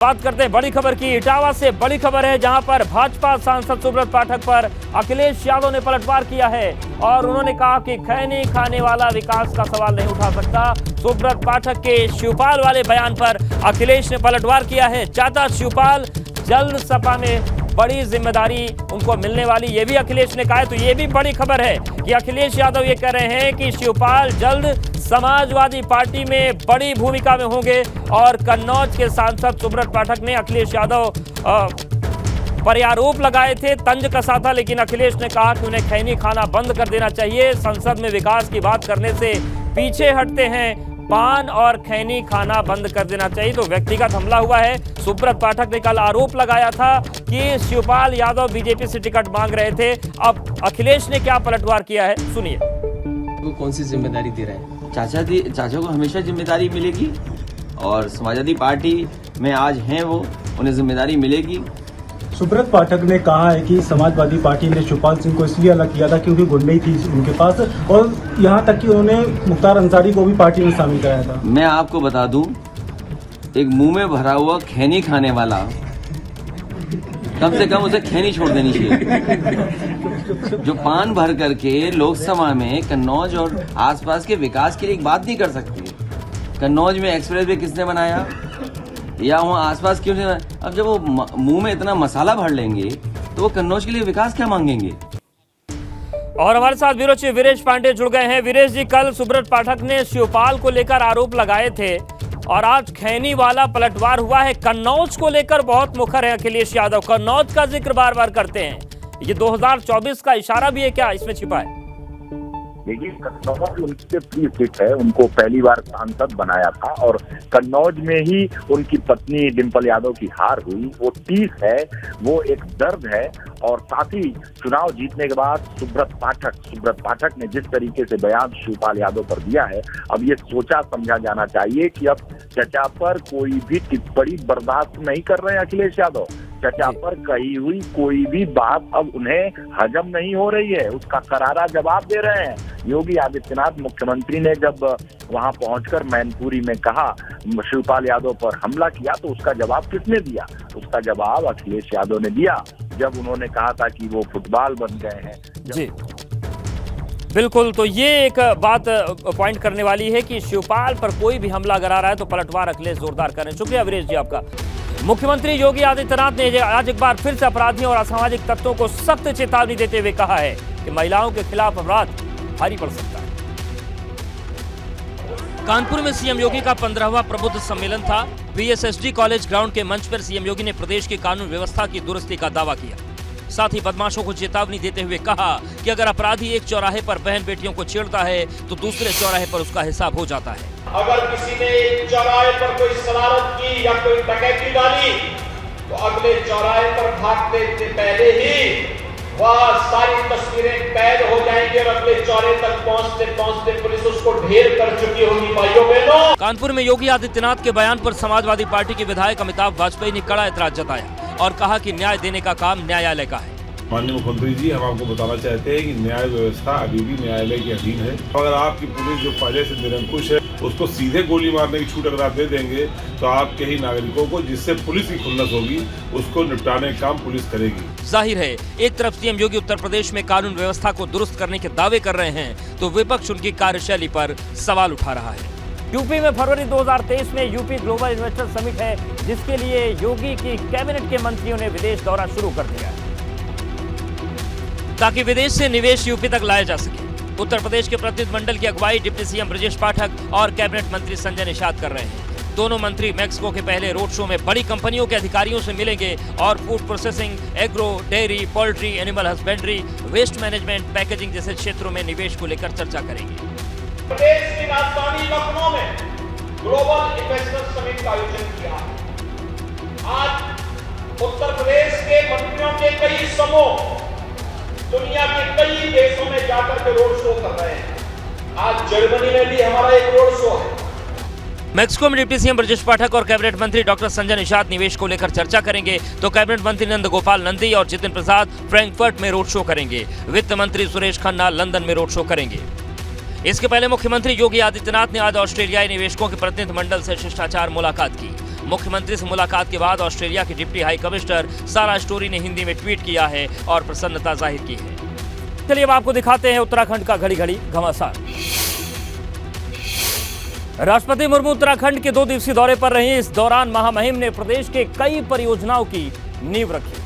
बात करते हैं बड़ी खबर की। इटावा से बड़ी खबर है, जहां पर भाजपा सांसद सुब्रत पाठक पर अखिलेश यादव ने पलटवार किया है और उन्होंने कहा कि खैनी खाने वाला विकास का सवाल नहीं उठा सकता। सुब्रत पाठक के शिवपाल वाले बयान पर अखिलेश ने पलटवार किया है। चाचा शिवपाल जल्द सपा में बड़ी जिम्मेदारी उनको मिलने वाली, ये भी अखिलेश ने कहा है। तो ये भी बड़ी खबर है कि अखिलेश यादव ये कह रहे हैं कि शिवपाल जल्द समाजवादी पार्टी में बड़ी भूमिका में होंगे। और कन्नौज के सांसद सुब्रत पाठक ने अखिलेश यादव पर आरोप लगाए थे, तंज कसा था, लेकिन अखिलेश ने कहा कि उन्हें खैनी खाना बंद कर देना चाहिए। संसद में विकास की बात करने से पीछे हटते हैं, पान और खैनी खाना बंद कर देना चाहिए। तो व्यक्तिगत हमला हुआ है। सुब्रत पाठक ने कल आरोप लगाया था कि शिवपाल यादव बीजेपी से टिकट मांग रहे थे। अब अखिलेश ने क्या पलटवार किया है, सुनिए। वो कौन सी जिम्मेदारी दे रहे हैं? चाचा को हमेशा जिम्मेदारी मिलेगी और समाजवादी पार्टी में आज हैं वो, उन्हें जिम्मेदारी मिलेगी। सुब्रत पाठक ने कहा है कि समाजवादी पार्टी ने शिवपाल सिंह को इसलिए अलग किया था क्योंकि गुंडई थी उनके पास, और यहाँ तक कि उन्होंने मुख्तार अंसारी को भी पार्टी में शामिल कराया था। मैं आपको बता दूं, एक मुंह में भरा हुआ खैनी खाने वाला कम से कम उसे खैनी छोड़ देनी चाहिए। जो पान भर करके लोकसभा में कन्नौज और आसपास के विकास के लिए एक बात नहीं कर सकती। कन्नौज में एक्सप्रेस वे किसने बनाया या वहाँ आसपास क्यों नहीं? अब जब वो मुंह में इतना मसाला भर लेंगे तो वो कन्नौज के लिए विकास क्या मांगेंगे? और हमारे साथ ब्यूरो चीफ वीरेश पांडे जुड़ गए हैं। वीरेश जी, कल सुब्रत पाठक ने शिवपाल को लेकर आरोप लगाए थे और आज खैनी वाला पलटवार हुआ है। कन्नौज को लेकर बहुत मुखर है अखिलेश यादव, कन्नौज का जिक्र बार बार करते हैं। ये 2024 का इशारा भी है क्या इसमें छिपा है? देखिए, कन्नौज उनके प्रिय सीट है, उनको पहली बार सांसद बनाया था और कन्नौज में ही उनकी पत्नी डिंपल यादव की हार हुई। वो टीस है, वो एक दर्द है। और साथ ही चुनाव जीतने के बाद सुब्रत पाठक ने जिस तरीके से बयान शिवपाल यादव पर दिया है, अब ये सोचा समझा जाना चाहिए कि अब चचा पर कोई भी टिप्पणी बर्दाश्त नहीं कर रहे हैं अखिलेश यादव। चचा पर कही हुई कोई भी बात अब उन्हें हजम नहीं हो रही है, उसका करारा जवाब दे रहे हैं। योगी आदित्यनाथ मुख्यमंत्री ने जब वहां पहुंचकर मैनपुरी में कहा शिवपाल यादव पर हमला किया, तो उसका जवाब किसने दिया? उसका जवाब अखिलेश यादव ने दिया जब उन्होंने कहा था कि वो फुटबॉल बन गए हैं। जी बिल्कुल, तो ये एक बात पॉइंट करने वाली है कि शिवपाल पर कोई भी हमला अगर आ रहा है तो पलटवार अखिलेश जोरदार करें। शुक्रिया वीरेश जी आपका। मुख्यमंत्री योगी आदित्यनाथ ने आज एक बार फिर से अपराधियों और असामाजिक तत्वों को सख्त चेतावनी देते हुए कहा है कि महिलाओं के खिलाफ अपराध भारी पड़ सकता है। कानपुर में सीएम योगी का 15वां प्रबुद्ध सम्मेलन था। बीएसएसडी कॉलेज ग्राउंड के मंच पर सीएम योगी ने प्रदेश की कानून व्यवस्था की दुरुस्ती का दावा किया। साथ ही बदमाशों को चेतावनी देते हुए कहा कि अगर अपराधी एक चौराहे पर बहन बेटियों को छेड़ता है तो दूसरे चौराहे पर उसका हिसाब हो जाता है। अगर किसी ने एक चौराहे पर कोई शरारत की या कोई डकैती डाली तो अगले चौराहे पर भागने से पहले ही वह सारी तस्वीरें कैद हो जाएंगी और अगले चौराहे तक पहुंचते पुलिस उसको ढेर कर चुकी होगी। भाइयों बहनों, कानपुर में योगी आदित्यनाथ के बयान पर समाजवादी पार्टी के विधायक अमिताभ वाजपेयी ने कड़ा ऐतराज जताया और कहा कि न्याय देने का काम न्यायालय का है। माननीय मुख्यमंत्री जी, हम आपको बताना चाहते हैं कि न्याय व्यवस्था अभी भी न्यायालय के अधीन है। अगर आपकी पुलिस जो पहले से निरंकुश है उसको सीधे गोली मारने की छूट अगर आप दे देंगे तो आपके ही नागरिकों को, जिससे पुलिस की खुन्नस होगी, उसको निपटाने का काम पुलिस करेगी। जाहिर है, एक तरफ सीएम योगी उत्तर प्रदेश में कानून व्यवस्था को दुरुस्त करने के दावे कर रहे हैं तो विपक्ष उनकी कार्यशैली पर सवाल उठा रहा है। यूपी में फरवरी 2023 में यूपी ग्लोबल इन्वेस्टर समिट है, जिसके लिए योगी की कैबिनेट के मंत्रियों ने विदेश दौरा शुरू कर दिया है ताकि विदेश से निवेश यूपी तक लाया जा सके। उत्तर प्रदेश के प्रतिनिधिमंडल की अगुवाई डिप्टी सीएम ब्रजेश पाठक और कैबिनेट मंत्री संजय निषाद कर रहे हैं। दोनों मंत्री मैक्सिको के पहले रोड शो में बड़ी कंपनियों के अधिकारियों से मिलेंगे और food processing, agro, dairy, poultry, animal husbandry, waste management, packaging जैसे क्षेत्रों में निवेश को लेकर चर्चा करेंगे। प्रदेश की राजधानी लखनऊ में ग्लोबल इन्वेस्टर समिट का आयोजन किया। आज उत्तर प्रदेश के मंत्रियों के कई समूह दुनिया के कई देशों में जाकर के रोड शो कर रहे हैं। आज जर्मनी में भी हमारा एक रोड शो है। मैक्सिको में डिप्टी सीएम ब्रजेश पाठक और कैबिनेट मंत्री डॉक्टर संजय निषाद निवेश को लेकर चर्चा करेंगे तो कैबिनेट मंत्री नंद गोपाल नंदी और जितिन प्रसाद फ्रैंकफर्ट में रोड शो करेंगे। वित्त मंत्री सुरेश खन्ना लंदन में रोड शो करेंगे। इसके पहले मुख्यमंत्री योगी आदित्यनाथ ने आज ऑस्ट्रेलियाई निवेशकों के प्रतिनिधिमंडल से शिष्टाचार मुलाकात की। मुख्यमंत्री से मुलाकात के बाद ऑस्ट्रेलिया की डिप्टी हाई कमिश्नर सारा स्टोरी ने हिंदी में ट्वीट किया है और प्रसन्नता जाहिर की है। चलिए अब आपको दिखाते हैं उत्तराखंड का घड़ी घड़ी घमासान। राष्ट्रपति मुर्मू उत्तराखंड के 2 दिवसीय दौरे पर रहे। इस दौरान महामहिम ने प्रदेश के कई परियोजनाओं की नींव रखी।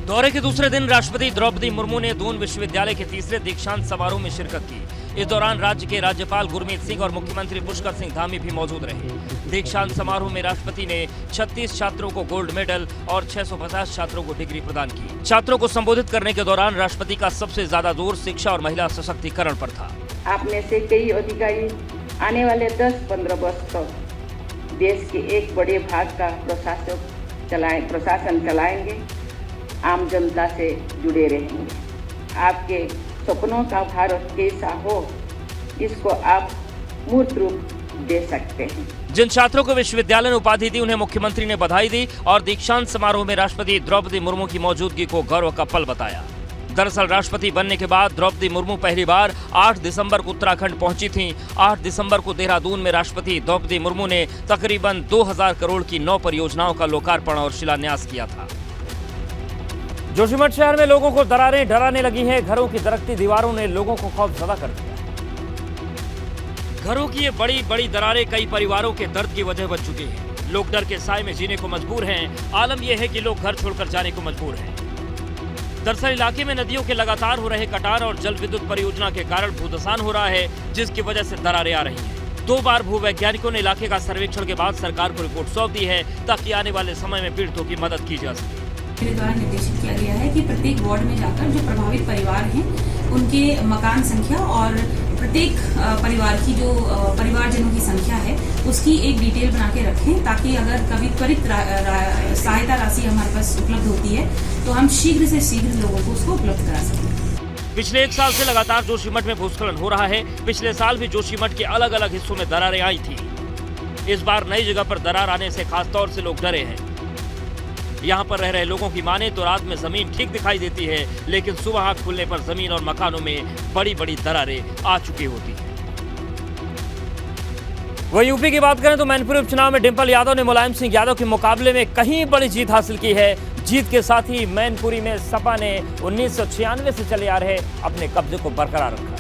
दौरे के दूसरे दिन राष्ट्रपति द्रौपदी मुर्मू ने दून विश्वविद्यालय के तीसरे दीक्षांत समारोह में शिरकत की। इस दौरान राज्य के राज्यपाल गुरमीत सिंह और मुख्यमंत्री पुष्कर सिंह धामी भी मौजूद रहे। दीक्षांत समारोह में राष्ट्रपति ने 36 छात्रों को गोल्ड मेडल और 650 छात्रों को डिग्री प्रदान की। छात्रों को संबोधित करने के दौरान राष्ट्रपति का सबसे ज्यादा जोर शिक्षा और महिला सशक्तिकरण पर था। आप में से कई अधिकारी आने वाले 10-15 वर्ष तक देश के एक बड़े भाग का प्रशासन चलाएंगे, आम जनता से जुड़े रहेंगे। आपके सपनों का भारत कैसा हो, इसको आप मूर्त रूप दे सकते हैं। जिन छात्रों को विश्वविद्यालय ने उपाधि दी, उन्हें मुख्यमंत्री ने बधाई दी और दीक्षांत समारोह में राष्ट्रपति द्रौपदी मुर्मू की मौजूदगी को गौरव का पल बताया। दरअसल राष्ट्रपति बनने के बाद द्रौपदी मुर्मू पहली बार 8 दिसंबर को उत्तराखंड पहुंची थीं। 8 दिसंबर को देहरादून में राष्ट्रपति द्रौपदी मुर्मू ने तकरीबन 2000 करोड़ की 9 परियोजनाओं का लोकार्पण और शिलान्यास किया था। जोशीमठ शहर में लोगों को दरारें डराने लगी हैं। घरों की दरकती दीवारों ने लोगों को खौफजदा कर दिया। घरों की ये बड़ी बड़ी दरारें कई परिवारों के दर्द की वजह बन चुकी हैं। लोग डर के साए में जीने को मजबूर हैं। आलम यह है कि लोग घर छोड़कर जाने को मजबूर हैं। दरअसल इलाके में नदियों के लगातार हो रहे कटान और जल विद्युत परियोजना के कारण भूधसान हो रहा है, जिसकी वजह से दरारें आ रही हैं। 2 बार भूवैज्ञानिकों ने इलाके का सर्वेक्षण के बाद सरकार को रिपोर्ट सौंप दी है, ताकि आने वाले समय में पीड़ितों की मदद की जा सके। मेरे द्वारा निर्देशित किया गया है कि प्रत्येक वार्ड में जाकर जो प्रभावित परिवार हैं उनके मकान संख्या और प्रत्येक परिवार की जो परिवारजनों की संख्या है उसकी एक डिटेल बना के रखें, ताकि अगर कभी त्वरित सहायता राशि हमारे पास उपलब्ध होती है तो हम शीघ्र से शीघ्र लोगों को उसको उपलब्ध करा सकें। पिछले 1 साल से लगातार जोशीमठ में भूस्खलन हो रहा है। पिछले साल भी जोशीमठ के अलग अलग हिस्सों में दरारें आई थी। इस बार नई जगह पर दरार आने से खासतौर से लोग डरे हैं। यहाँ पर रह रहे लोगों की माने तो रात में जमीन ठीक दिखाई देती है, लेकिन सुबह आँख खुलने पर जमीन और मकानों में बड़ी बड़ी दरारें आ चुकी होती हैं। वहीं यूपी की बात करें तो मैनपुरी उपचुनाव में डिंपल यादव ने मुलायम सिंह यादव के मुकाबले में कहीं बड़ी जीत हासिल की है। जीत के साथ ही मैनपुरी में सपा ने 1996 से चले आ रहे अपने कब्जे को बरकरार रखा।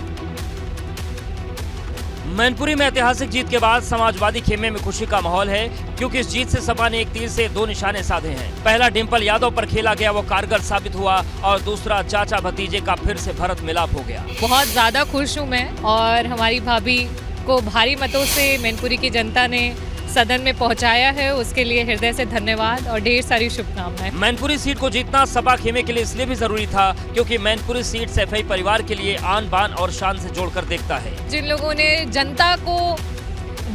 मैनपुरी में ऐतिहासिक जीत के बाद समाजवादी खेमे में खुशी का माहौल है, क्योंकि इस जीत से सपा ने एक तीर से 2 निशाने साधे हैं। पहला डिंपल यादव पर खेला गया वो कारगर साबित हुआ और दूसरा चाचा भतीजे का फिर से भरत मिलाप हो गया। बहुत ज्यादा खुश हूँ मैं, और हमारी भाभी को भारी मतों से मैनपुरी की जनता ने सदन में पहुंचाया है, उसके लिए हृदय से धन्यवाद और ढेर सारी शुभकामनाएं। मैनपुरी सीट को जीतना सपा खेमे के लिए इसलिए भी जरूरी था क्योंकि मैनपुरी सीट सैफई परिवार के लिए आन बान और शान से जोड़कर देखता है। जिन लोगों ने जनता को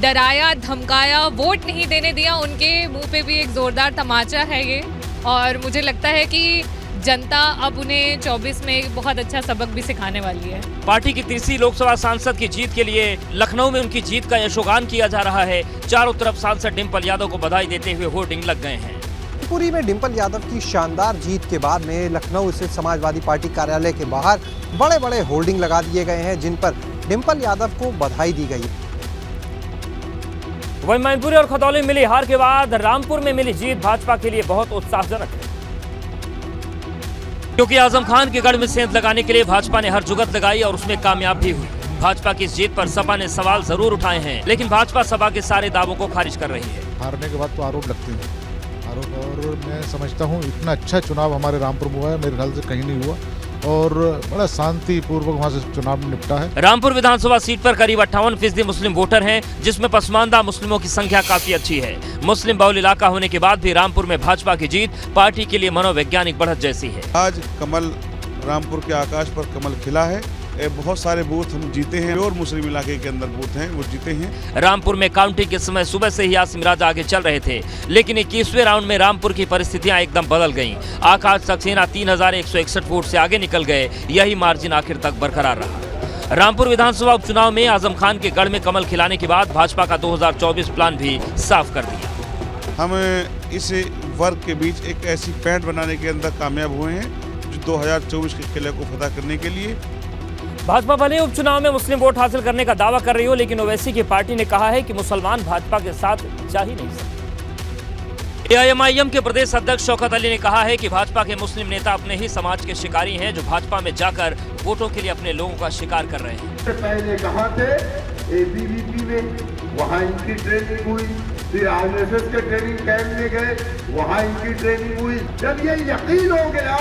डराया, धमकाया, वोट नहीं देने दिया, उनके मुंह पे भी एक जोरदार तमाचा है ये, और मुझे लगता है कि जनता अब उन्हें 24 में बहुत अच्छा सबक भी सिखाने वाली है। पार्टी की तीसरी लोकसभा सांसद की जीत के लिए लखनऊ में उनकी जीत का यशोगान किया जा रहा है। चारों तरफ सांसद डिंपल यादव को बधाई देते हुए होर्डिंग लग गए हैं। मैनपुरी में डिंपल यादव की शानदार जीत के बाद में लखनऊ स्थित समाजवादी पार्टी कार्यालय के बाहर बड़े बड़े होर्डिंग लगा दिए गए हैं, जिन पर डिंपल यादव को बधाई दी गई। वहीं मैनपुरी और खतौली मिली हार के बाद रामपुर में मिली जीत भाजपा के लिए बहुत उत्साहजनक है, क्योंकि आजम खान के गढ़ में सेंध लगाने के लिए भाजपा ने हर जुगत लगाई और उसमें कामयाब भी हुई। भाजपा की इस जीत पर सपा ने सवाल जरूर उठाए हैं, लेकिन भाजपा सपा के सारे दावों को खारिज कर रही है। हारने के बाद तो आरोप लगते हैं, और मैं समझता हूँ इतना अच्छा चुनाव हमारे रामपुर में हुआ है, मेरे ख्याल से कहीं नहीं हुआ, और बड़ा शांतिपूर्वक वहाँ से चुनाव निपटा है। रामपुर विधानसभा सीट पर करीब 58% मुस्लिम वोटर हैं, जिसमें पसमानदा मुस्लिमों की संख्या काफी अच्छी है। मुस्लिम बहुल इलाका होने के बाद भी रामपुर में भाजपा की जीत पार्टी के लिए मनोवैज्ञानिक बढ़त जैसी है। आज कमल रामपुर के आकाश पर कमल खिला है। बहुत सारे बूथ हम जीते हैं और मुस्लिम इलाके के अंदर बूथ हैं वो जीते हैं। रामपुर में काउंटिंग के समय सुबह से ही आसिम राजा आगे चल रहे थे, लेकिन 21वें राउंड में रामपुर की परिस्थितियां एकदम बदल गईं। आकाश सक्सेना 3161 वोट से आगे निकल गए। यही मार्जिन आखिर तक बरकरार रहा। रामपुर विधानसभा उपचुनाव में आजम खान के गढ़ में कमल खिलाने के बाद भाजपा का 2024 प्लान भी साफ कर दिया। हम इस वर्ग के बीच एक ऐसी पैठ बनाने के अंदर कामयाब हुए हैं जो 2024 के किले को फतह करने के लिए। भाजपा भले उपचुनाव में मुस्लिम वोट हासिल करने का दावा कर रही हो, लेकिन ओवैसी की पार्टी ने कहा है कि मुसलमान भाजपा के साथ जा ही नहीं सकते। एआईएमआईएम के प्रदेश अध्यक्ष शौकत अली ने कहा है कि भाजपा के मुस्लिम नेता अपने ही समाज के शिकारी हैं, जो भाजपा में जाकर वोटों के लिए अपने लोगों का शिकार कर रहे हैं। पहले कहाँ थे? एबीवीपी में, वहाँ इनकी ट्रेनिंग हुई, फिर आरएसएस के ट्रेनिंग कैंप में गए, वहाँ इनकी ट्रेनिंग हुई। जब ये यकीन हो गया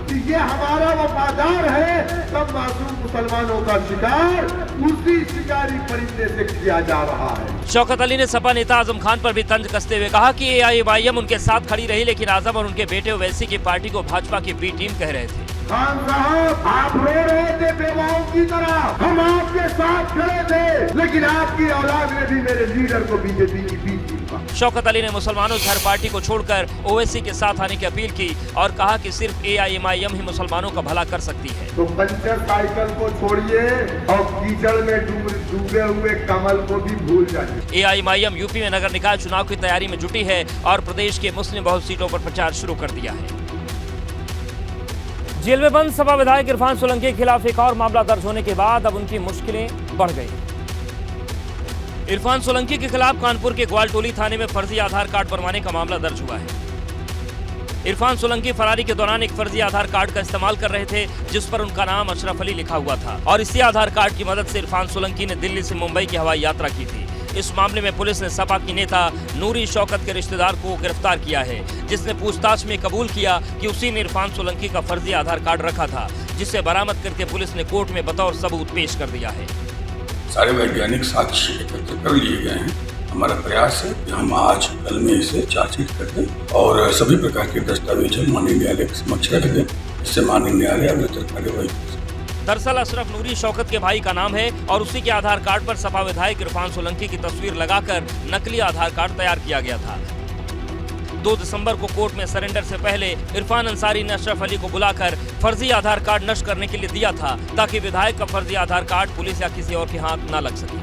कि ये हमारा वफादार है, तब मासूम मुसलमानों का शिकार उसी शिकारी परिंदे से किया जा रहा है। शौकत अली ने सपा नेता आजम खान पर भी तंज कसते हुए कहा कि एआईएमआईएम उनके साथ खड़ी रही, लेकिन आजम और उनके बेटे ओवैसी की पार्टी को भाजपा की बी टीम कह रहे थे। खान साहब, आप रो रहे थे बेवाओं की तरह, हम आपके साथ खड़े थे, लेकिन आपकी औलाद ने भी मेरे लीडर को बीजेपी की बी टीम कहा। शौकत अली ने मुसलमानों से हर पार्टी को छोड़कर ओवैसी के साथ आने की अपील की और कहा कि सिर्फ एआईएमआईएम ही मुसलमानों का भला कर सकती है। तो पंचर साइकिल को छोड़िए और कीचड़ में डूबे हुए कमल को भी भूल जाइए। एआईएमआईएम यूपी में नगर निकाय चुनाव की तैयारी में जुटी है और प्रदेश के मुस्लिम बहुल सीटों पर प्रचार शुरू कर दिया है। जेल में बंद सपा विधायक इरफान सोलंकी के खिलाफ एक और मामला दर्ज होने के बाद अब उनकी मुश्किलें बढ़ गई। इरफान सोलंकी के खिलाफ कानपुर के ग्वालटोली थाने में फर्जी आधार कार्ड बनवाने का मामला दर्ज हुआ है। इरफान सोलंकी फरारी के दौरान एक फर्जी आधार कार्ड का इस्तेमाल कर रहे थे, जिस पर उनका नाम अशरफ अली लिखा हुआ था और इसी आधार कार्ड की मदद से इरफान सोलंकी ने दिल्ली से मुंबई की हवाई यात्रा की थी। इस मामले में पुलिस ने सपा की नेता नूरी शौकत के रिश्तेदार को गिरफ्तार किया है, जिसने पूछताछ में कबूल किया कि उसी ने इरफान सोलंकी का फर्जी आधार कार्ड रखा था, जिसे बरामद करके पुलिस ने कोर्ट में बतौर सबूत पेश कर दिया है। सारे वैज्ञानिक साक्ष्य एकत्र कर लिए गए हैं। हमारा प्रयास है कि हम आज कल में इसे चार्जशीट कर दें और सभी प्रकार के दस्तावेज माननीय न्यायालय के समक्ष रख दें, इससे माननीय न्यायालय अग्रतर कार्यवाही। दरअसल अशरफ नूरी शौकत के भाई का नाम है और उसी के आधार कार्ड पर सपा विधायक इरफान सोलंकी की तस्वीर लगाकर नकली आधार कार्ड तैयार किया गया था। 2 दिसंबर को कोर्ट में सरेंडर से पहले इरफान अंसारी ने अशरफ अली को बुलाकर फर्जी आधार कार्ड नष्ट करने के लिए दिया था, ताकि विधायक का फर्जी आधार कार्ड पुलिस या किसी और के हाथ न लग सके।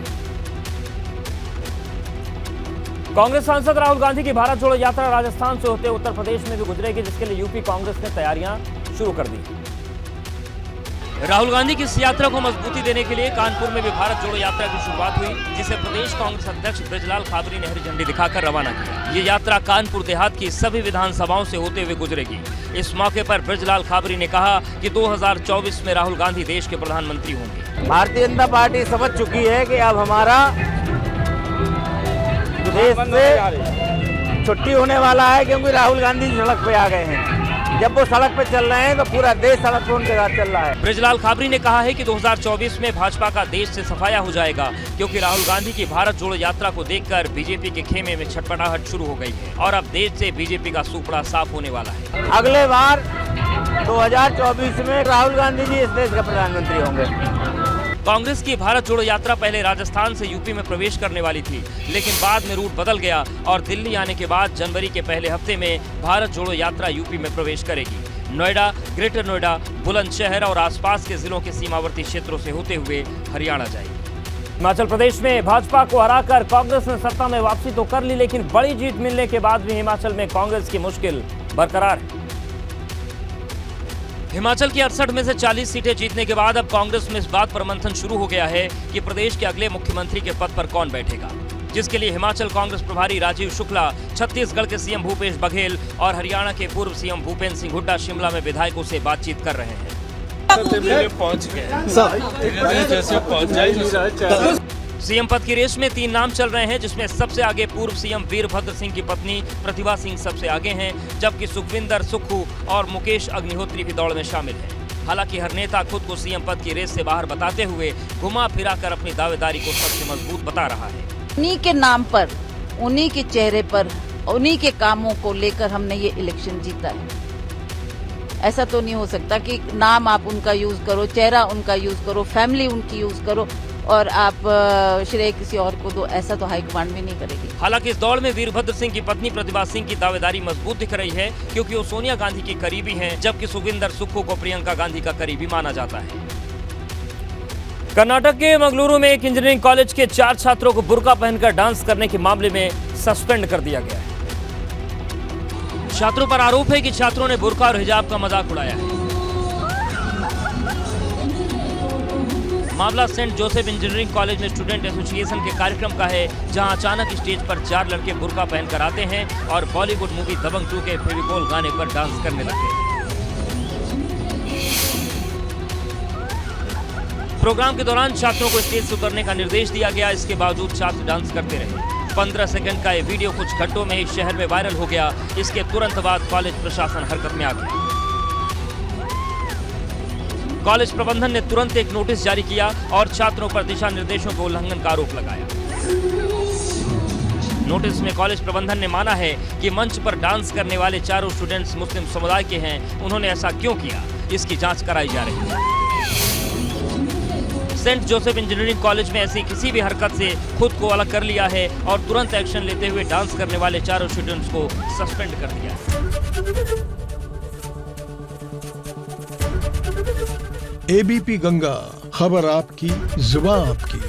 कांग्रेस सांसद राहुल गांधी की भारत जोड़ो यात्रा राजस्थान से होते उत्तर प्रदेश में भी गुजरेगी, जिसके लिए यूपी कांग्रेस ने तैयारियां शुरू कर दी। राहुल गांधी की इस यात्रा को मजबूती देने के लिए कानपुर में भी भारत जोड़ो यात्रा की शुरुआत हुई, जिसे प्रदेश कांग्रेस अध्यक्ष ब्रजलाल खाबरी ने हरी झंडी दिखाकर रवाना किया। ये यात्रा कानपुर देहात की सभी विधानसभाओं से होते हुए गुजरेगी। इस मौके पर ब्रजलाल खाबरी ने कहा कि 2024 में राहुल गांधी देश के प्रधानमंत्री होंगे। भारतीय जनता पार्टी समझ चुकी है कि अब हमारा देश से छुट्टी होने वाला है, क्योंकि राहुल गांधी सड़क पे आ गए हैं। जब वो सड़क पे चल रहे हैं तो पूरा देश सड़क पे उनके साथ चल रहा है। ब्रजलाल खाबरी ने कहा है कि 2024 में भाजपा का देश से सफाया हो जाएगा, क्योंकि राहुल गांधी की भारत जोड़ो यात्रा को देखकर बीजेपी के खेमे में छटपटाहट शुरू हो गई है और अब देश से बीजेपी का सुपड़ा साफ होने वाला है। अगले बार 2024 में राहुल गांधी जी इस देश के प्रधानमंत्री होंगे। कांग्रेस की भारत जोड़ो यात्रा पहले राजस्थान से यूपी में प्रवेश करने वाली थी, लेकिन बाद में रूट बदल गया और दिल्ली आने के बाद जनवरी के पहले हफ्ते में भारत जोड़ो यात्रा यूपी में प्रवेश करेगी। नोएडा, ग्रेटर नोएडा, बुलंदशहर और आसपास के जिलों के सीमावर्ती क्षेत्रों से होते हुए हरियाणा जाएगी। हिमाचल प्रदेश में भाजपा को हराकर कांग्रेस ने सत्ता में वापसी तो कर ली, लेकिन बड़ी जीत मिलने के बाद भी हिमाचल में कांग्रेस की मुश्किल बरकरार है। हिमाचल की 68 में से 40 सीटें जीतने के बाद अब कांग्रेस में इस बात पर मंथन शुरू हो गया है कि प्रदेश के अगले मुख्यमंत्री के पद पर कौन बैठेगा, जिसके लिए हिमाचल कांग्रेस प्रभारी राजीव शुक्ला, छत्तीसगढ़ के सीएम भूपेश बघेल और हरियाणा के पूर्व सीएम भूपेंद्र सिंह हुड्डा शिमला में विधायकों से बातचीत कर रहे हैं। सीएम पद की रेस में 3 नाम चल रहे हैं, जिसमें सबसे आगे पूर्व सीएम वीरभद्र सिंह की पत्नी प्रतिभा सिंह सबसे आगे हैं, जबकि सुखविंदर सुक्खू और मुकेश अग्निहोत्री भी दौड़ में शामिल हैं। हालांकि हर नेता खुद को सीएम पद की रेस से बाहर बताते हुए घुमा फिरा कर अपनी दावेदारी को सबसे मजबूत बता रहा है। उन्हीं के नाम पर, उन्हीं के चेहरे पर, उन्हीं के कामों को लेकर हमने ये इलेक्शन जीता है। ऐसा तो नहीं हो सकता कि नाम आप उनका यूज करो, चेहरा उनका यूज करो, फैमिली उनकी यूज करो और आप श्रेय किसी और को दो। ऐसा तो हाईकमांड भी नहीं करेगी। हालांकि इस दौड़ में वीरभद्र सिंह की पत्नी प्रतिभा सिंह की दावेदारी मजबूत दिख रही है, क्योंकि वो सोनिया गांधी की करीबी हैं, जबकि सुखविंदर सुक्खू को प्रियंका गांधी का करीबी माना जाता है। कर्नाटक के मंगलुरु में एक इंजीनियरिंग कॉलेज के 4 छात्रों को बुर्का पहनकर डांस करने के मामले में सस्पेंड कर दिया गया है। छात्रों पर आरोप है कि छात्रों ने बुर्का और हिजाब का मजाक उड़ाया है। मामला सेंट जोसेफ इंजीनियरिंग कॉलेज में स्टूडेंट एसोसिएशन के कार्यक्रम का है, जहां अचानक स्टेज पर 4 लड़के बुर्का पहनकर आते हैं और बॉलीवुड मूवी दबंग 2 के फेविकोल गाने पर डांस करने लगते हैं। प्रोग्राम के दौरान छात्रों को स्टेज से उतरने का निर्देश दिया गया। इसके बावजूद छात्र डांस करते रहे। 15 सेकंड का ये वीडियो कुछ घंटों में ही शहर में वायरल हो गया। इसके तुरंत बाद कॉलेज प्रशासन हरकत में आ गया। कॉलेज प्रबंधन ने तुरंत एक नोटिस जारी किया और छात्रों पर दिशा निर्देशों के उल्लंघन का आरोप लगाया। नोटिस में कॉलेज प्रबंधन ने माना है कि मंच पर डांस करने वाले चारों स्टूडेंट्स मुस्लिम समुदाय के हैं। उन्होंने ऐसा क्यों किया, इसकी जांच कराई जा रही है। सेंट जोसेफ इंजीनियरिंग कॉलेज में ऐसी किसी भी हरकत से खुद को अलग कर लिया है और तुरंत एक्शन लेते हुए डांस करने वाले चारों स्टूडेंट्स को सस्पेंड कर दिया है। एबीपी गंगा, खबर आपकी, जुबान आपकी।